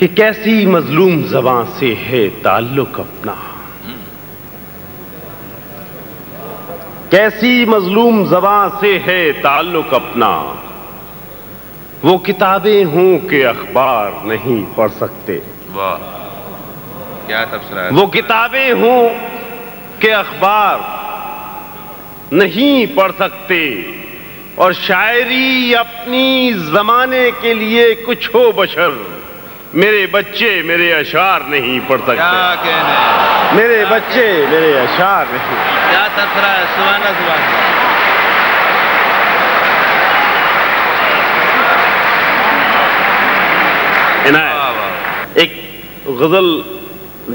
کہ کیسی مظلوم زباں سے ہے تعلق اپنا، کیسی مظلوم زباں سے ہے تعلق اپنا، وہ کتابیں ہوں کہ اخبار نہیں پڑھ سکتے، واہ کیا تبصرہ ہے، وہ کتابیں ہوں کہ اخبار نہیں پڑھ سکتے، اور شاعری اپنی زمانے کے لیے کچھ ہو بشر، میرے بچے میرے اشعار نہیں پڑھ سکتے، کیا کہنے، میرے بچے میرے اشعار نہیں۔ کیا تبصرہ ہے، سبحان اللہ سبحان اللہ۔ عنایت ایک غزل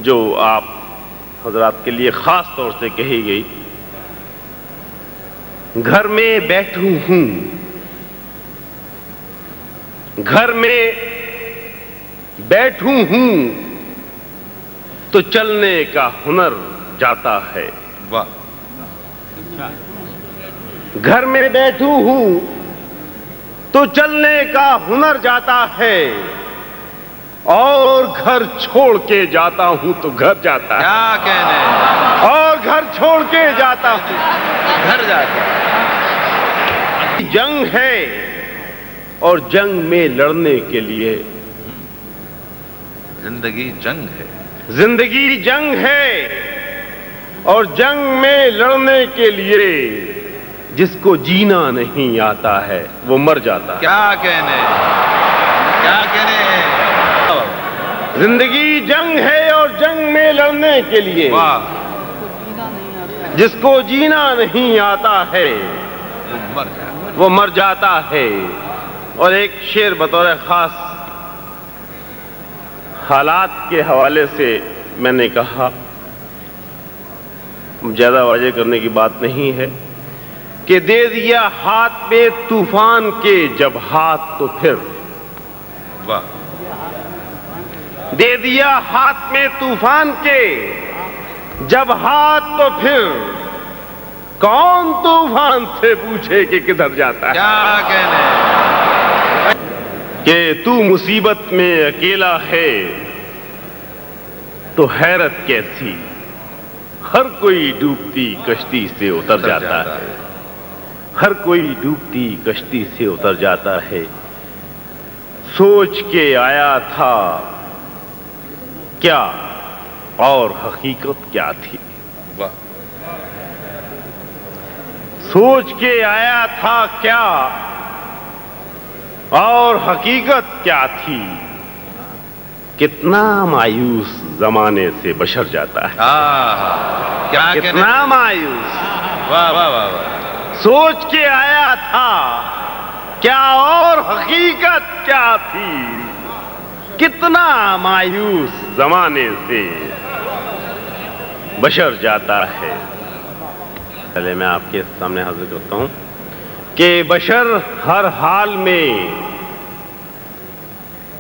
جو آپ حضرات کے لیے خاص طور سے کہی گئی، گھر میں بیٹھوں ہوں، گھر میں بیٹھوں ہوں تو چلنے کا ہنر جاتا ہے، واہ گھر میں بیٹھوں ہوں تو چلنے کا ہنر جاتا ہے، اور گھر چھوڑ کے جاتا ہوں تو گھر جاتا ہے، کیا کہنے، اور گھر چھوڑ کے جاتا ہوں گھر جاتا ہے۔ جنگ ہے اور جنگ میں لڑنے کے لیے، زندگی جنگ ہے، زندگی جنگ ہے اور جنگ میں لڑنے کے لیے، جس کو جینا نہیں آتا ہے وہ مر جاتا ہے، کیا کہنے، کیا کہنے، زندگی جنگ ہے اور جنگ میں لڑنے کے لیے، واہ جس کو جینا نہیں آتا ہے مر جائے، وہ مر جاتا ہے۔ اور ایک شعر بطور خاص حالات کے حوالے سے میں نے کہا، زیادہ واضح کرنے کی بات نہیں ہے، کہ دے دیا ہاتھ میں طوفان کے جب ہاتھ تو پھر، واہ دے دیا ہاتھ میں طوفان کے جب ہاتھ تو پھر، کون طوفان سے پوچھے کہ کدھر جاتا ہے، کیا کہنے، کہ تو مصیبت میں اکیلا ہے تو حیرت کیسی، ہر کوئی ڈوبتی کشتی سے اتر جاتا ہے، ہر کوئی ڈوبتی کشتی سے اتر جاتا ہے، سوچ کے آیا تھا کیا اور حقیقت کیا تھی، واہ سوچ کے آیا تھا کیا اور حقیقت کیا تھی، کتنا مایوس زمانے سے بشر جاتا ہے، کیا کہنے، کتنا مایوس، واہ واہ واہ واہ، سوچ کے آیا تھا کیا اور حقیقت کیا تھی، کتنا مایوس زمانے سے بشر جاتا ہے۔ پہلے میں آپ کے سامنے حاضر کرتا ہوں کہ بشر ہر حال میں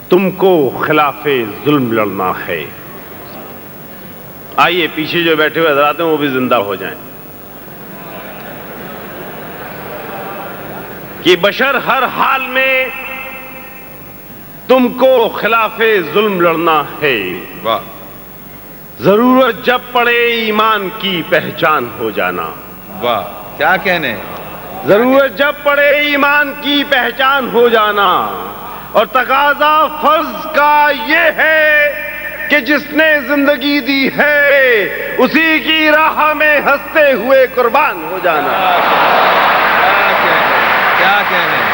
تم کو خلاف ظلم لڑنا ہے۔ آئیے پیچھے جو بیٹھے ہوئے حضرات ہیں وہ بھی زندہ ہو جائیں، کہ بشر ہر حال میں تم کو خلاف ظلم لڑنا ہے، واہ ضرورت جب پڑے ایمان کی پہچان ہو جانا، واہ کیا کہنے، ضرورت جب پڑے ایمان کی پہچان ہو جانا، اور تقاضا فرض کا یہ ہے کہ جس نے زندگی دی ہے اسی کی راہ میں ہنستے ہوئے قربان ہو جانا۔ کیا کہنے،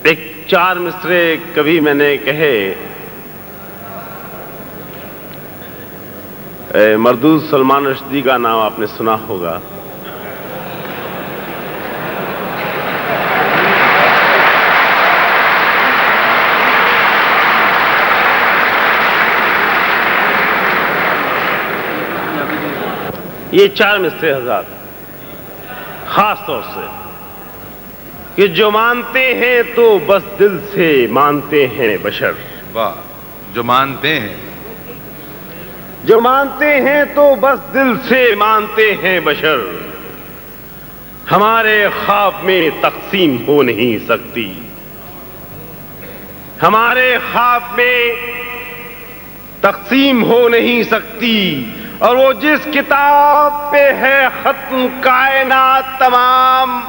ایک چار مصرے کبھی میں نے کہے، مردود سلمان رشدی کا نام آپ نے سنا ہوگا، یہ چار مصرے حضرات خاص طور سے، کہ جو مانتے ہیں تو بس دل سے مانتے ہیں بشر، واہ جو مانتے ہیں، جو مانتے ہیں تو بس دل سے مانتے ہیں بشر، ہمارے خواب میں تقسیم ہو نہیں سکتی، ہمارے خواب میں تقسیم ہو نہیں سکتی، اور وہ جس کتاب پہ ہے ختم کائنات تمام،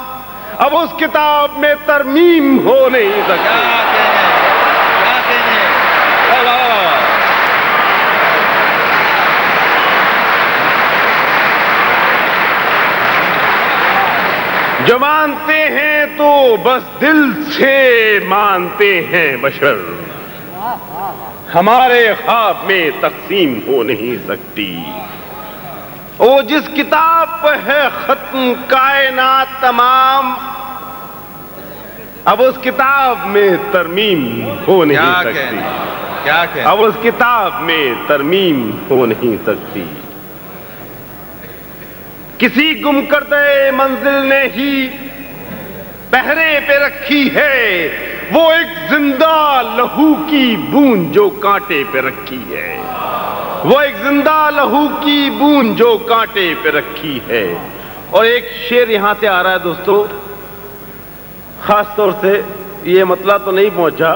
اب اس کتاب میں ترمیم ہو نہیں سکتی۔ کیا کہنے واہ واہ واہ واہ۔ جو مانتے ہیں تو بس دل سے مانتے ہیں بشر، ہمارے خواب میں تقسیم ہو نہیں سکتی۔ وہ جس کتاب پر ہے ختم کائنات تمام، اب اس کتاب میں ترمیم ہو نہیں سکتی۔ کیا کہنے؟ اب اس کتاب میں ترمیم ہو نہیں سکتی۔ کسی گم کردہ منزل نے ہی پہرے پہ رکھی ہے وہ ایک زندہ لہو کی بوند جو کانٹے پہ رکھی ہے، وہ ایک زندہ لہو کی بوند جو کانٹے پہ رکھی ہے۔ اور ایک شعر یہاں سے آ رہا ہے دوستو، خاص طور سے یہ مطلع تو نہیں پہنچا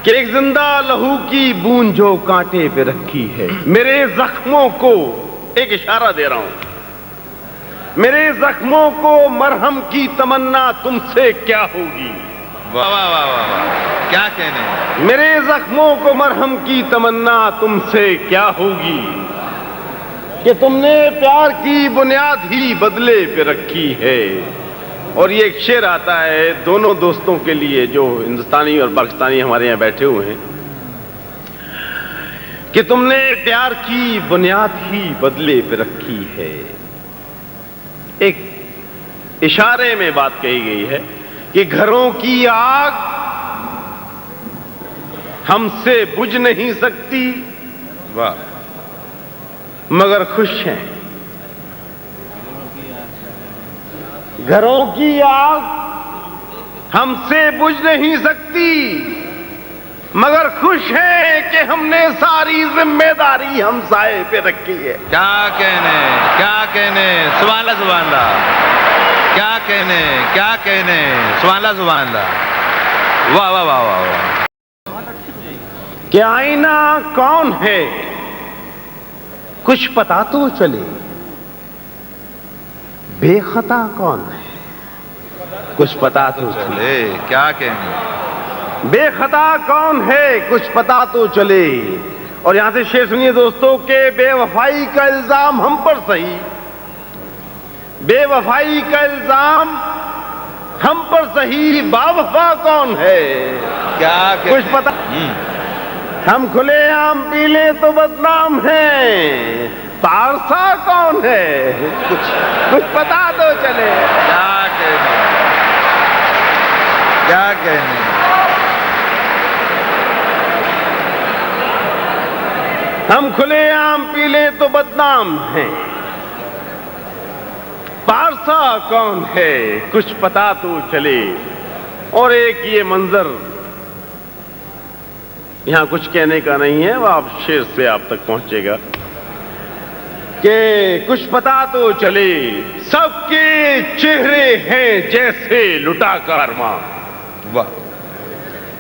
کہ ایک زندہ لہو کی بوند جو کانٹے پہ رکھی ہے، میرے زخموں کو، ایک اشارہ دے رہا ہوں، میرے زخموں کو مرہم کی تمنا تم سے کیا ہوگی؟ واہ واہ واہ واہ واہ۔ کیا کہنے؟ میرے زخموں کو مرہم کی تمنا تم سے کیا ہوگی کہ تم نے پیار کی بنیاد ہی بدلے پہ رکھی ہے۔ اور یہ ایک شعر آتا ہے دونوں دوستوں کے لیے جو ہندوستانی اور پاکستانی ہمارے یہاں بیٹھے ہوئے ہیں، کہ تم نے پیار کی بنیاد ہی بدلے پہ رکھی ہے۔ ایک اشارے میں بات کہی گئی ہے کہ گھروں کی آگ ہم سے بجھ نہیں سکتی واہ، مگر خوش ہیں۔ گھروں کی آگ ہم سے بجھ نہیں سکتی مگر خوش ہیں کہ ہم نے ساری ذمہ داری ہم سائے پہ رکھی ہے۔ کیا کہنے؟ کیا کہنے؟ سبحان اللہ سبحان اللہ۔ کیا کہنے؟ کیا کہنے؟ سبحان اللہ سبحان اللہ۔ واہ واہ واہ واہ واہ۔ کہ آئینہ کون ہے کچھ پتا تو چلے، بے خطا کون ہے کچھ پتا تو چلے۔ کیا کہنے؟ بے خطا کون ہے کچھ پتا تو چلے۔ اور یہاں سے شعر سنیے دوستو کہ بے وفائی کا الزام ہم پر صحیح، بے وفائی کا الزام ہم پر صحیح، با وفا کون ہے کیا کچھ پتا۔ ہم کھلے عام پی لیں تو بدنام ہیں، پارسا کون ہے کچھ پتا تو چلے۔ کیا کہنے؟ کیا کہنے؟ ہم کھلے عام پی لیں تو بدنام ہیں، پارسا کون ہے کچھ پتا تو چلے۔ اور ایک یہ منظر یہاں کچھ کہنے کا نہیں ہے، وہ آپ شعر سے آپ تک پہنچے گا کہ کچھ پتا تو چلے، سب کے چہرے ہیں جیسے لٹا کارواں، واہ،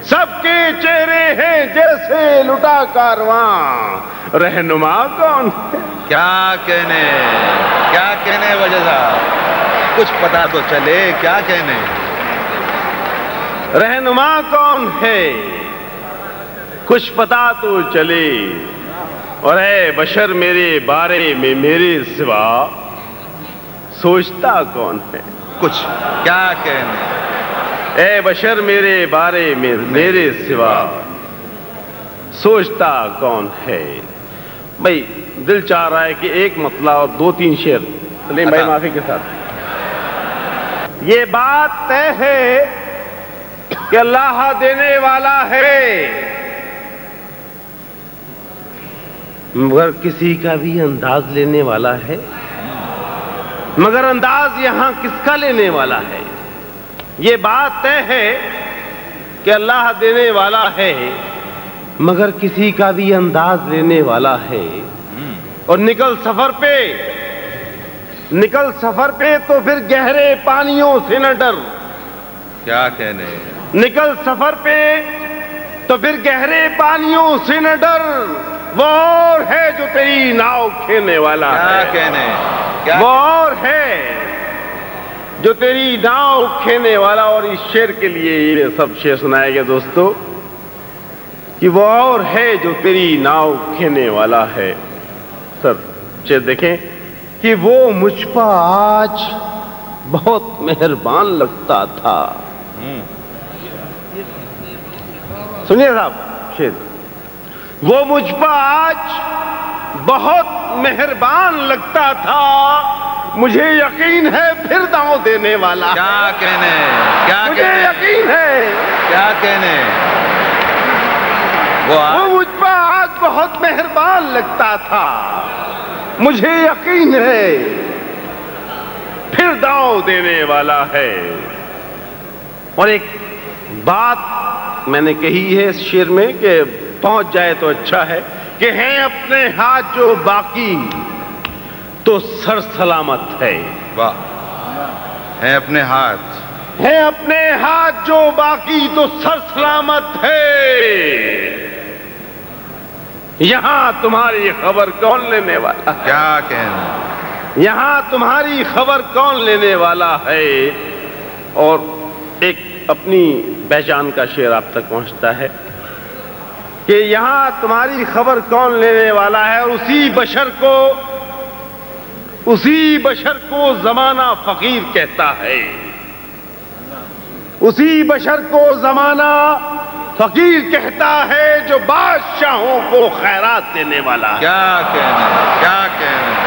سب کے چہرے ہیں جیسے لٹا کارواں، رہنما کون ہے؟ کیا کہنے؟ کیا کہنے وجہ صاحب؟ کچھ پتا تو چلے، کیا کہنے؟ رہنما کون ہے کچھ پتا تو چلے۔ اور اے بشر میرے بارے میں میرے سوا سوچتا کون ہے کچھ، کیا کہنے؟ اے بشر میرے بارے میں میرے سوا سوچتا کون ہے۔ بھائی دل چاہ رہا ہے کہ ایک مطلع اور دو تین شعر سلیم بھائی معافی کے ساتھ۔ یہ بات طے ہے کہ اللہ دینے والا ہے، مگر کسی کا بھی انداز لینے والا ہے، مگر انداز یہاں کس کا لینے والا ہے؟ یہ بات طے ہے کہ اللہ دینے والا ہے مگر کسی کا بھی انداز لینے والا ہے۔ اور نکل سفر پہ تو پھر گہرے پانیوں سے نہ ڈر، کیا کہنے. نکل سفر پہ تو پھر گہرے پانیوں سے نہ ڈر، وہ اور ہے جو تیری ناؤ کھینے والا کیا ہے. کہنے. وہ اور ہے جو تیری ناؤ کھینے والا. اور اس شعر کے لیے یہ سب شعر سنائے گا دوستو کہ وہ اور ہے جو تیری ناؤ کھینے والا ہے. سر شعر دیکھیں کہ وہ مجھ پر آج بہت مہربان لگتا تھا. سنیے صاحب شعر. وہ مجھ پر آج بہت مہربان لگتا تھا، مجھے یقین ہے پھر داؤں دینے والا. کیا کہنے. کیا مجھے کہنے. یقین ہے. کیا کہنے. وہ مجھ پر آج بہت مہربان لگتا تھا، مجھے یقین ہے پھر داؤں دینے والا ہے. اور ایک بات میں نے کہی ہے اس شعر میں کہ پہنچ جائے تو اچھا ہے کہ ہیں اپنے ہاتھ جو باقی تو سر سلامت ہے. واہ. ہیں اپنے ہاتھ. ہیں اپنے ہاتھ جو باقی تو سر سلامت ہے. یہاں تمہاری خبر کون لینے والا. کیا کہنا. یہاں تمہاری خبر کون لینے والا ہے. اور ایک اپنی پہچان کا شعر آپ تک پہنچتا ہے کہ یہاں تمہاری خبر کون لینے والا ہے. اور اسی بشر کو زمانہ فقیر کہتا ہے. اسی بشر کو زمانہ فقیر کہتا ہے جو بادشاہوں کو خیرات دینے والا ہے. کیا کہنا. کیا کہنا.